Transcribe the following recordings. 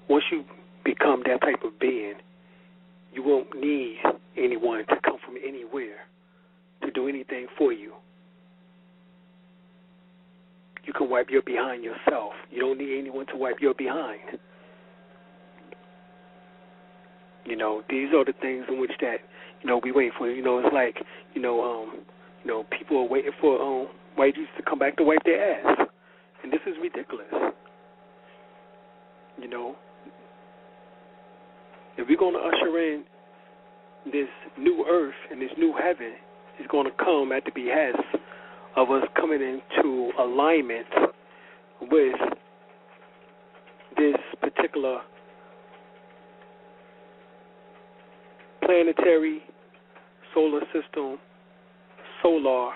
once you become that type of being, you won't need anyone to come from anywhere to do anything for you. You can wipe your behind yourself. You don't need anyone to wipe your behind. These are the things in which that, we wait for. It's like, people are waiting for white Jesus to come back to wipe their ass. And this is ridiculous. If we're going to usher in this new earth and this new heaven, it's going to come at the behest of us coming into alignment with this particular planetary, solar system, solar,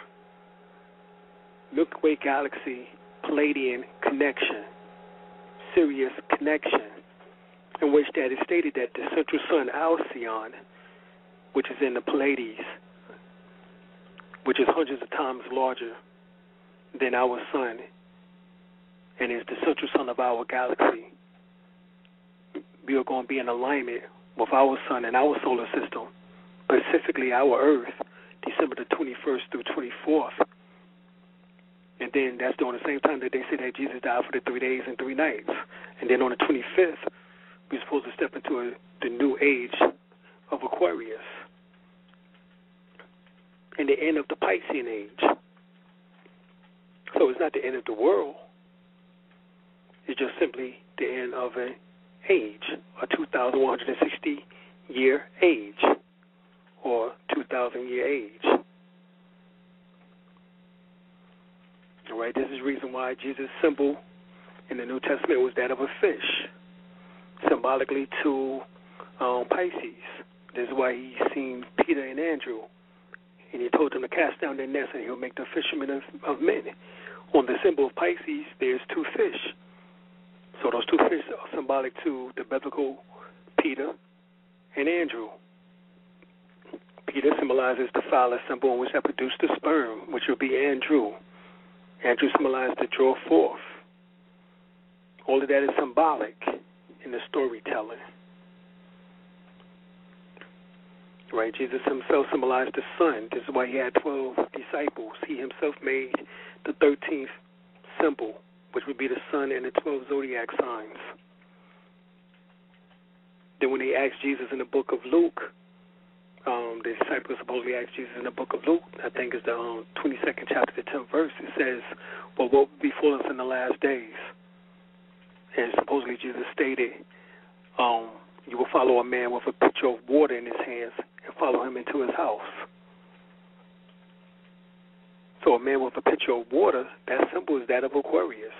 Milky Way galaxy, Palladian connection, Sirius connection, in which that is stated that the central sun, Alcyon, which is in the Pleiades, which is hundreds of times larger than our sun and is the central sun of our galaxy, we are going to be in alignment with our sun and our solar system, specifically our Earth, December the 21st through 24th. And then that's during the same time that they say that Jesus died for the 3 days and 3 nights. And then on the 25th, we're supposed to step into the new age of Aquarius and the end of the Piscean age. So it's not the end of the world. It's just simply the end of an age, a 2,160-year age, or 2,000-year age. All right, this is the reason why Jesus' symbol in the New Testament was that of a fish, symbolically to Pisces. This is why he seen Peter and Andrew, and he told them to cast down their nets and he'll make them fishermen of men. On the symbol of Pisces, there's 2 fish. So those 2 fish are symbolic to the biblical Peter and Andrew. Peter symbolizes the phallic symbol in which that produced the sperm, which will be Andrew. Andrew symbolized the draw forth. All of that is symbolic in the storytelling. Right? Jesus himself symbolized the sun. This is why he had 12 disciples. He himself made the 13th symbol, which would be the sun and the 12 zodiac signs. Then when they asked Jesus in the book of Luke, the disciples supposedly asked Jesus in the book of Luke, I think it's the 22nd chapter, the 10th verse, it says, well, what will befall us in the last days? And supposedly Jesus stated, you will follow a man with a pitcher of water in his hands and follow him into his house. So a man with a pitcher of water, that symbol is that of Aquarius.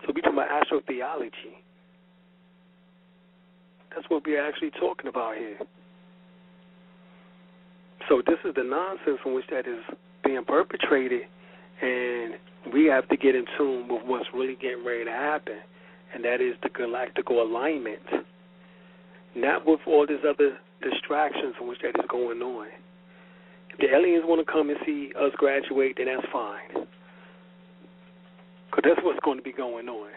So we're talking about astrotheology. That's what we're actually talking about here. So this is the nonsense in which that is being perpetrated, and we have to get in tune with what's really getting ready to happen, and that is the galactical alignment, not with all these other distractions in which that is going on. If the aliens want to come and see us graduate, then that's fine, because that's what's going to be going on.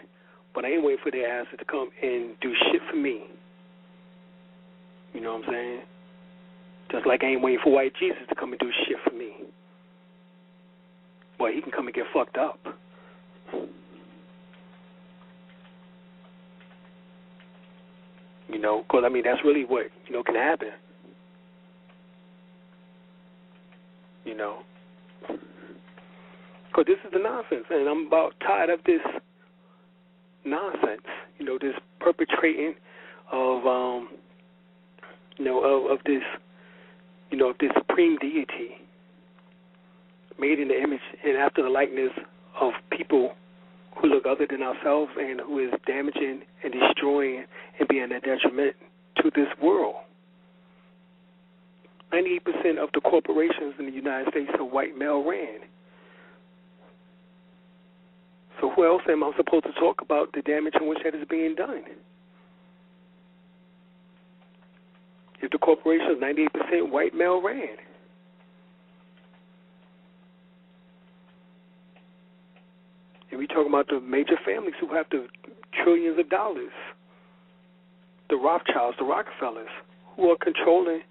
But I ain't waiting for their asses to come and do shit for me. You know what I'm saying? Just like I ain't waiting for white Jesus to come and do shit for me. Boy, he can come and get fucked up. Because, that's really what, can happen. Because this is the nonsense, and I'm about tired of this nonsense, this perpetrating of, of this, of this supreme deity made in the image and after the likeness of people who look other than ourselves and who is damaging and destroying and being a detriment to this world. 98% of the corporations in the United States are white male ran. So who else am I supposed to talk about the damage in which that is being done? If the corporation is 98% white male ran. And we're talking about the major families who have the trillions of dollars, the Rothschilds, the Rockefellers, who are controlling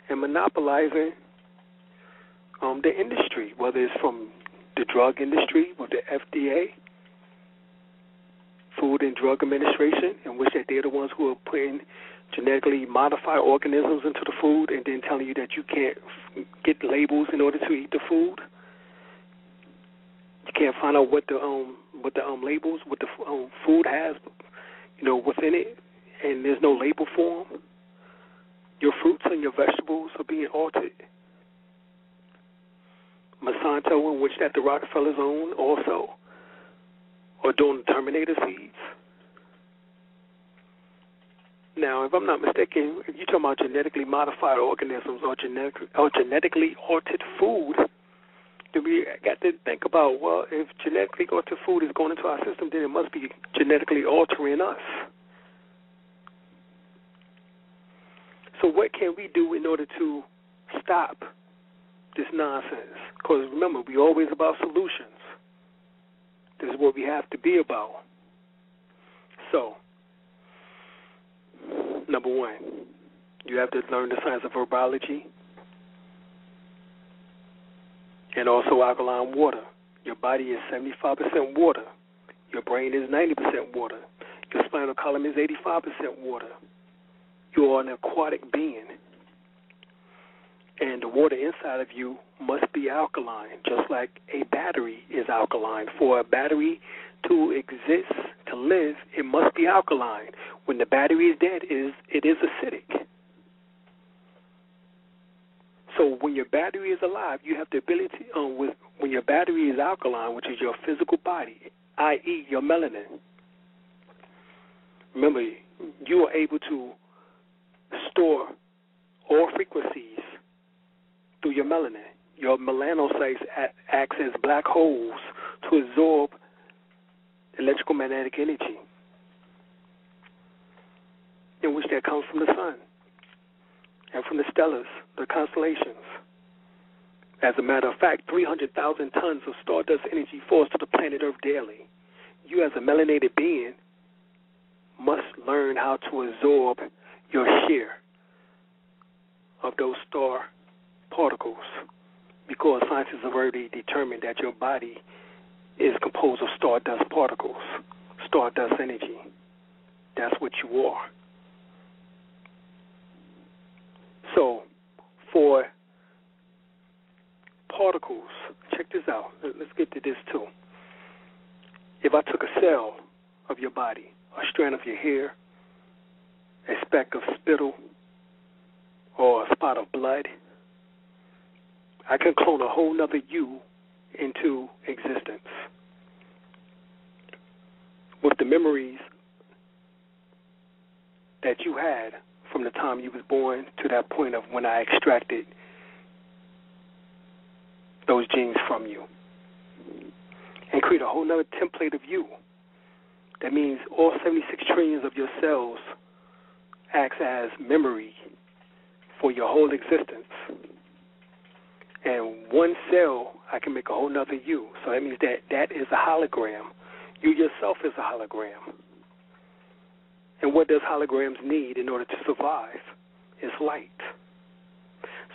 and monopolizing the industry, whether it's from the drug industry with the FDA, Food and Drug Administration, in which they're the ones who are putting genetically modified organisms into the food and then telling you that you can't get labels in order to eat the food. You can't find out what the labels, what the food has, within it, and there's no label for them. Your fruits and your vegetables are being altered. Monsanto, in which that the Rockefellers own, also, are doing the Terminator seeds. Now, if I'm not mistaken, if you're talking about genetically modified organisms or genetically altered food, then we got to think about, well, if genetically altered food is going into our system, then it must be genetically altering us. So what can we do in order to stop this nonsense? Because remember, we're always about solutions. This is what we have to be about. So, number one, you have to learn the science of herbology and also alkaline water. Your body is 75% water. Your brain is 90% water. Your spinal column is 85% water. You are an aquatic being. And the water inside of you must be alkaline, just like a battery is alkaline. For a battery to exist, to live, it must be alkaline. When the battery is dead, it is acidic. So when your battery is alive, you have the ability, when your battery is alkaline, which is your physical body, i.e. your melanin, remember, you are able to store all frequencies through your melanin. Your melanocytes acts as black holes to absorb electrical magnetic energy, in which that comes from the sun and from the stellars, the constellations. As a matter of fact, 300,000 tons of stardust energy falls to the planet Earth daily. You as a melanated being must learn how to absorb your share of those star particles, because scientists have already determined that your body is composed of stardust particles, stardust energy. That's what you are. So, for particles, check this out. Let's get to this too. If I took a cell of your body, a strand of your hair, a speck of spittle, or a spot of blood, I can clone a whole nother you into existence with the memories that you had from the time you was born to that point of when I extracted those genes from you, and create a whole nother template of you. That means all 76 trillions of your cells acts as memory for your whole existence. And one cell, I can make a whole nother you. So that means that is a hologram. You yourself is a hologram. And what does holograms need in order to survive? Is light.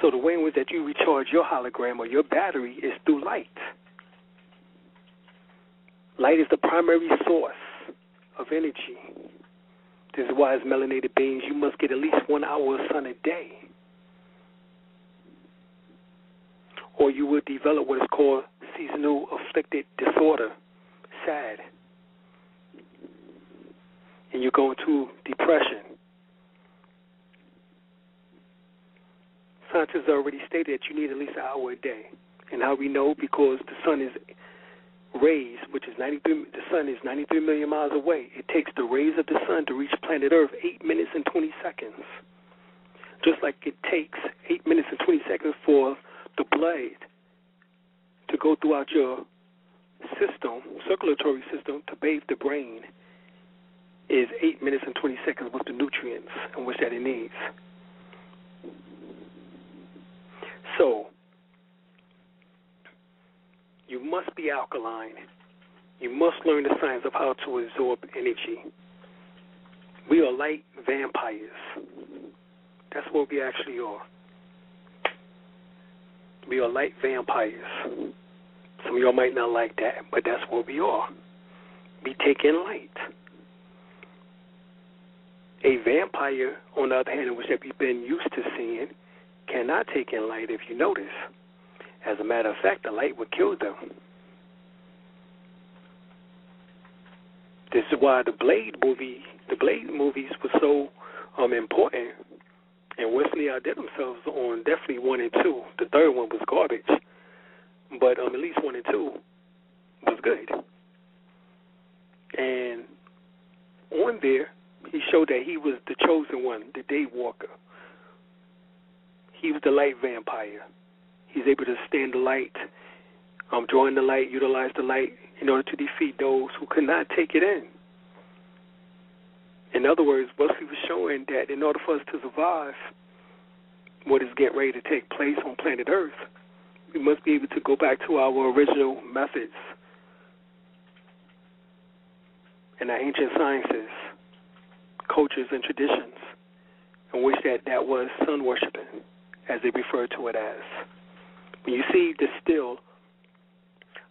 So the way in which that you recharge your hologram or your battery is through light. Light is the primary source of energy. This is why as melanated beings, you must get at least 1 hour of sun a day, or you will develop what is called seasonal afflicted disorder, SAD, and you go into depression. Scientists already stated that you need at least an hour a day. And how we know? Because the sun is rays, which is the sun is 93 million miles away. It takes the rays of the sun to reach planet Earth 8 minutes and 20 seconds. Just like it takes 8 minutes and 20 seconds for the blood to go throughout your system, circulatory system, to bathe the brain, is 8 minutes and 20 seconds with the nutrients in which that it needs. So, you must be alkaline You must learn the science of how to absorb energy. We are light vampires. That's what we actually are. We are light vampires. Some of y'all might not like that, but that's what we are. We take in light. A vampire, on the other hand, which we've been used to seeing, cannot take in light if you notice. As a matter of fact, the light would kill them. This is why the Blade movies were so important. And Wesley outdid themselves on definitely 1 and 2. The third one was garbage. But at least 1 and 2 was good. And on there, he showed that he was the chosen one, the day walker. He was the light vampire. He's able to stand the light, drawing the light, utilize the light in order to defeat those who could not take it in. In other words, Wesley was showing that in order for us to survive what is getting ready to take place on planet Earth, we must be able to go back to our original methods and our ancient sciences, cultures, and traditions, in which that was sun worshiping, as they refer to it as. When you see the still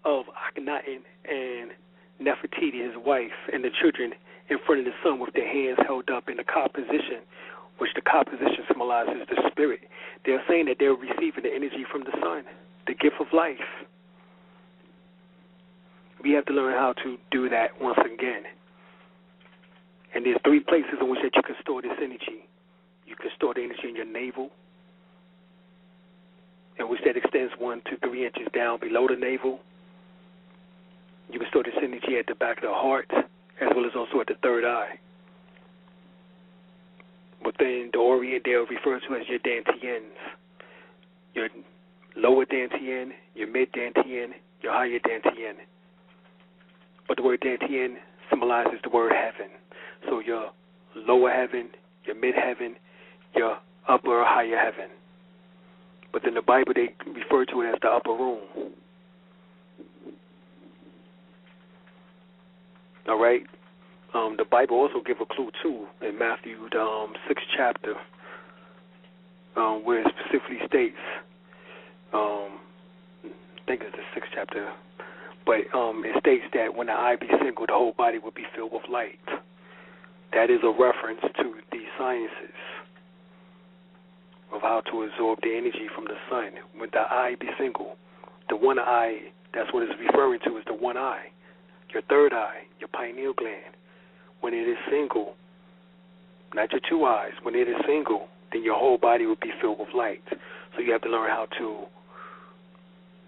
of Akhenaten and Nefertiti, his wife, and the children in front of the sun with their hands held up in the ka position, which the ka position symbolizes the spirit, they're saying that they're receiving the energy from the sun, the gift of life. We have to learn how to do that once again. And there's 3 places in which that you can store this energy. You can store the energy in your navel, in which that extends 1 to 3 inches down below the navel. You can store this energy at the back of the heart, as well as also at the third eye. Within the Orient, they are referred to as your dantians. Your lower dantian, your mid dantian, your higher dantian. But the word dantian symbolizes the word heaven. So your lower heaven, your mid heaven, your upper or higher heaven. But in the Bible, they refer to it as the upper room. All right? The Bible also gives a clue, too, in Matthew, the 6th chapter, where it specifically states, I think it's the 6th chapter, but it states that when the eye be single, the whole body will be filled with light. That is a reference to the sciences of how to absorb the energy from the sun. When the eye be single, the one eye, that's what it's referring to, is the one eye. Your third eye, your pineal gland. When it is single, not your 2 eyes, when it is single, then your whole body will be filled with light. So you have to learn how to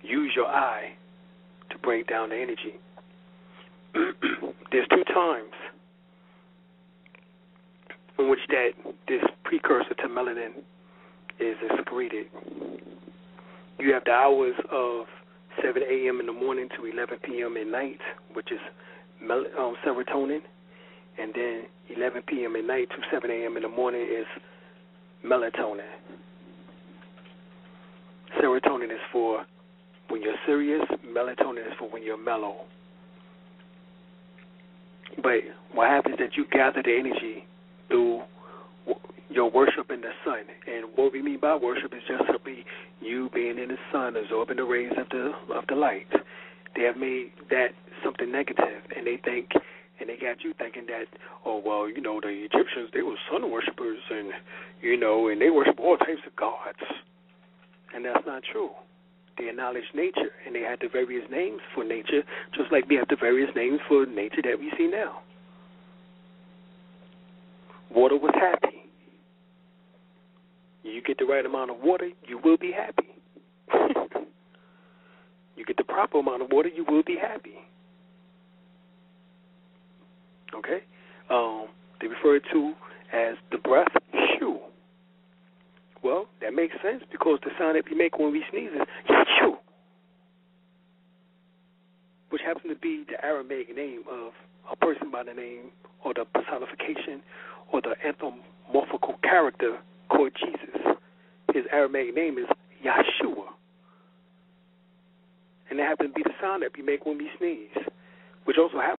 use your eye to break down the energy. There's 2 times in which this precursor to melanin is excreted. You have the hours of 7 a.m. in the morning to 11 p.m. at night, which is serotonin, and then 11 p.m. at night to 7 a.m. in the morning is melatonin. Serotonin is for when you're serious, melatonin is for when you're mellow. But what happens is that you gather the energy through your worship in the sun. And what we mean by worship is just simply you being in the sun, absorbing the rays of the light. They have made that something negative, and they got you thinking that, oh, well, the Egyptians, they were sun worshipers, and, and they worship all types of gods. And that's not true. They acknowledge nature, and they had the various names for nature, just like we have the various names for nature that we see now. Water was happy. You get the right amount of water, you will be happy. You get the proper amount of water, you will be happy. Okay? They refer to as the breath, shoo. Well, that makes sense because the sound that we make when we sneeze is shoo, which happens to be the Aramaic name of a person by the name or the personification or the anthropomorphical character called Jesus. His Aramaic name is Yahshua. And that happens to be the sound that we make when we sneeze. which also happens